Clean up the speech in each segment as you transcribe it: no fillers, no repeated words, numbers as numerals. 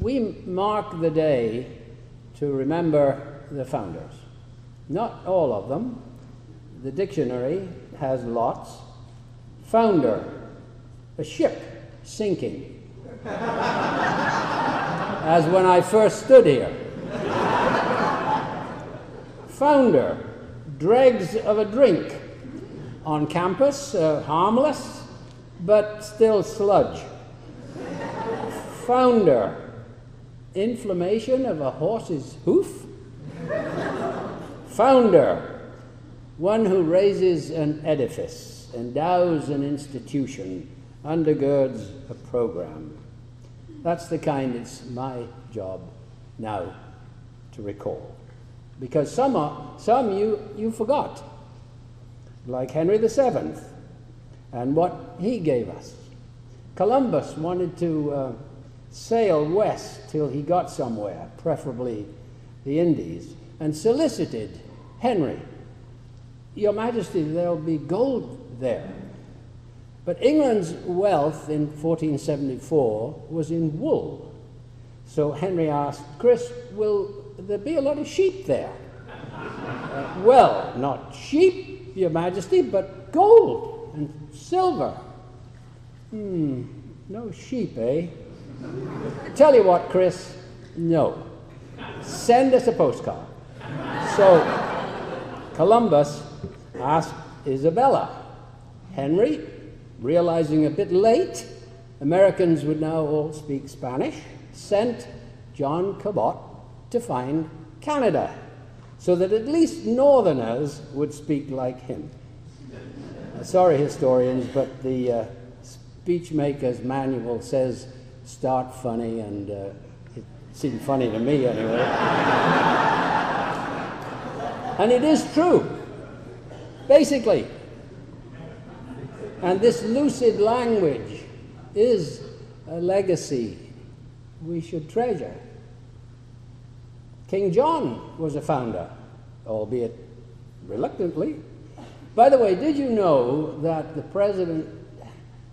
We mark the day to remember the founders. Not all of them. The dictionary has lots. Founder, a ship sinking. As when I first stood here. Founder, dregs of a drink. On campus, harmless, but still sludge. Founder, inflammation of a horse's hoof. Founder, one who raises an edifice, endows an institution, undergirds a program. That's the kind it's my job now to recall. Because some you forgot, like Henry VII and what he gave us. Columbus wanted to sail west till he got somewhere, preferably the Indies, and solicited Henry, "Your Majesty, there'll be gold there." But England's wealth in 1474 was in wool. So Henry asked, "Chris, will there be a lot of sheep there?" "Well, not sheep, Your Majesty, but gold and silver." No sheep, eh? Tell you what, Chris, no. Send us a postcard. So Columbus asked Isabella. Henry, realizing a bit late Americans would now all speak Spanish, sent John Cabot to find Canada, so that at least northerners would speak like him. Sorry, historians, but the Speechmaker's Manual says start funny, and it seemed funny to me anyway. And it is true, basically. And this lucid language is a legacy we should treasure. King John was a founder, albeit reluctantly. By the way, did you know that the president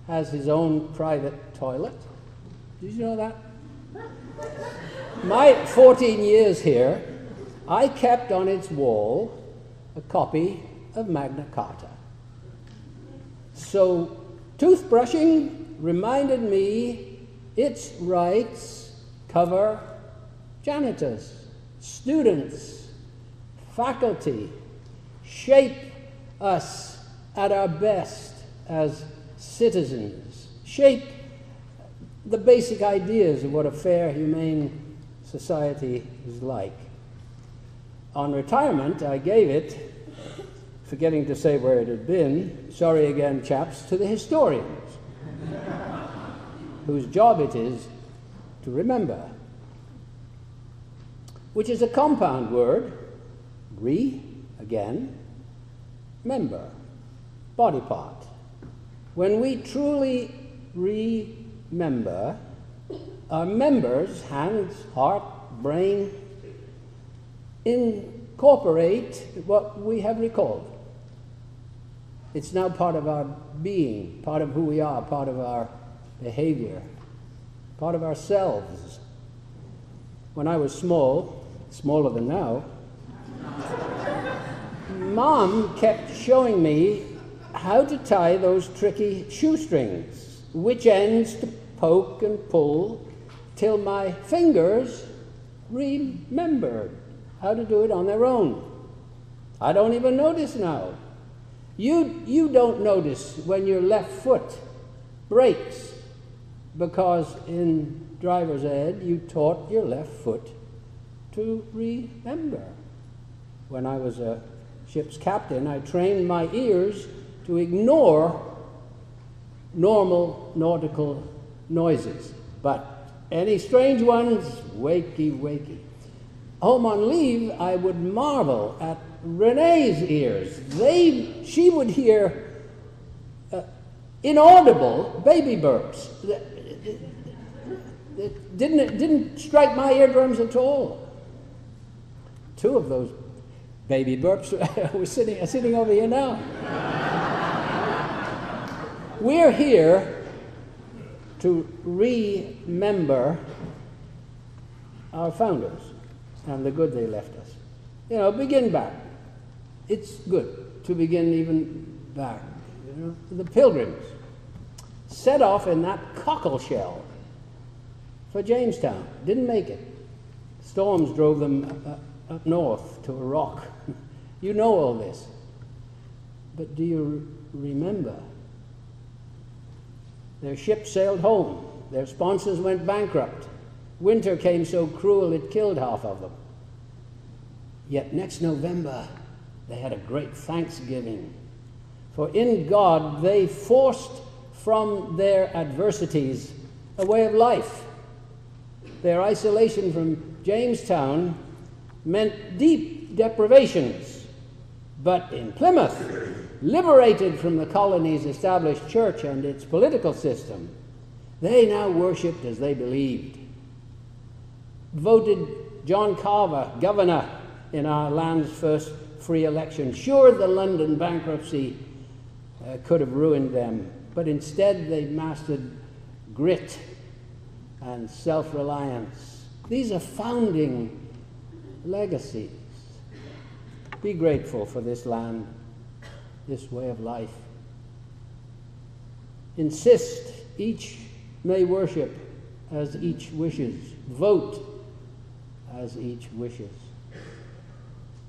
has his own private toilet? Did you know that? My 14 years here, I kept on its wall a copy of Magna Carta. So toothbrushing reminded me its rights cover janitors, students, faculty, shape us at our best as citizens, shape the basic ideas of what a fair, humane society is like. On retirement, I gave it, forgetting to say where it had been, sorry again, chaps, to the historians, whose job it is to remember, which is a compound word, again, member, body part. When we truly remember, our members, hands, heart, brain, incorporate what we have recalled. It's now part of our being, part of who we are, part of our behavior, part of ourselves. When I was small, smaller than now, Mom kept showing me how to tie those tricky shoestrings, which ends to poke and pull, till my fingers remembered how to do it on their own. I don't even notice now. You don't notice when your left foot breaks because in driver's ed you taught your left foot to remember. When I was a ship's captain, I trained my ears to ignore normal nautical noises, but any strange ones, wakey. Home on leave, I would marvel at Renee's ears. She would hear inaudible baby burps. It didn't strike my eardrums at all. Two of those baby burps are sitting over here now. We're here to remember our founders and the good they left us. You know, begin back. It's good to begin even back. You know, the Pilgrims set off in that cockle shell for Jamestown. Didn't make it. Storms drove them up north to a rock. You know all this. But do you remember? Their ship sailed home. Their sponsors went bankrupt. Winter came so cruel it killed half of them. Yet next November, they had a great Thanksgiving. For in God they forced from their adversities a way of life. Their isolation from Jamestown meant deep deprivations. But in Plymouth, liberated from the colony's established church and its political system, they now worshipped as they believed. Voted John Carver governor in our land's first free election. Sure, the London bankruptcy could have ruined them, but instead they mastered grit and self-reliance. These are founding legacies. Be grateful for this land, this way of life. Insist each may worship as each wishes. Vote as each wishes.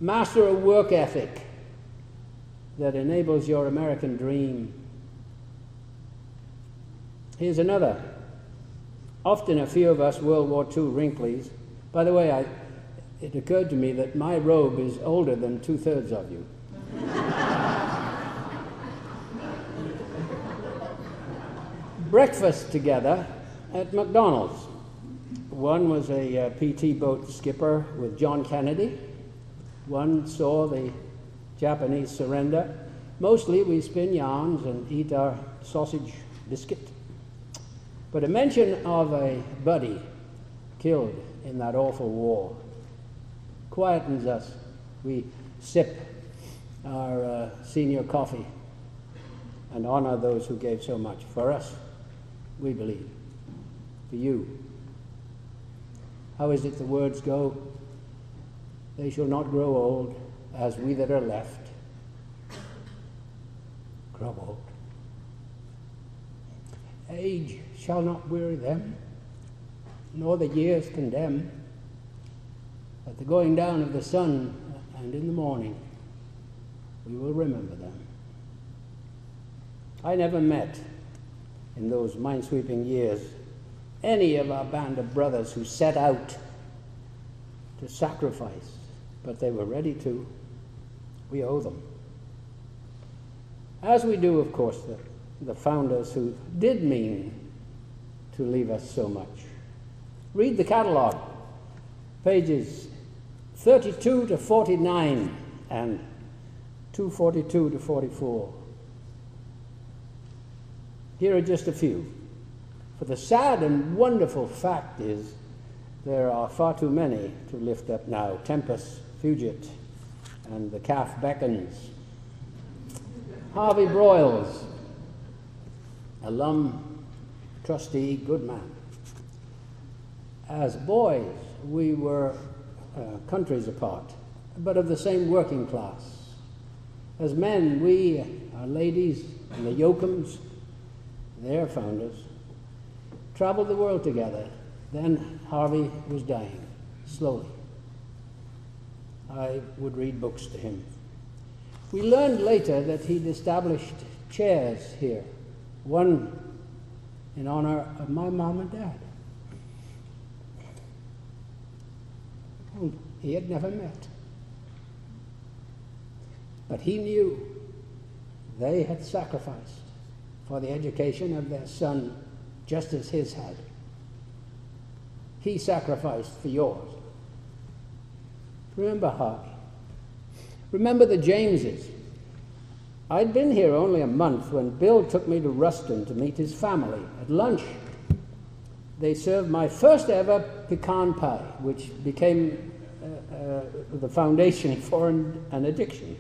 Master a work ethic that enables your American dream. Here's another. Often a few of us World War II wrinklies. By the way, it occurred to me that my robe is older than 2/3 of you. Breakfast together at McDonald's. One was a PT boat skipper with John Kennedy. One saw the Japanese surrender. Mostly we spin yarns and eat our sausage biscuit. But a mention of a buddy killed in that awful war quietens us. We sip our senior coffee and honor those who gave so much. For us, we believe. For you. How is it the words go? They shall not grow old as we that are left grow old. Age shall not weary them, nor the years condemn. At the going down of the sun and in the morning, we will remember them. I never met, in those minesweeping years, any of our band of brothers who set out to sacrifice, but they were ready to. We owe them. As we do, of course, the founders who did mean to leave us so much. Read the catalog, pages 32 to 49 and 242 to 44. Here are just a few. For the sad and wonderful fact is there are far too many to lift up now. Tempest Fugit and the Calf Beckons. Harvey Broyles, alum, trustee, good man. As boys, we were countries apart, but of the same working class. As men, we, our ladies, and the Yokums, their founders, traveled the world together. Then Harvey was dying, slowly. I would read books to him. We learned later that he'd established chairs here, one in honor of my mom and dad, whom he had never met. But he knew they had sacrificed for the education of their son just as his had. He sacrificed for yours. Remember Harvey. Remember the Jameses. I'd been here only a month when Bill took me to Ruston to meet his family at lunch. They served my first ever pecan pie, which became the foundation for an addiction.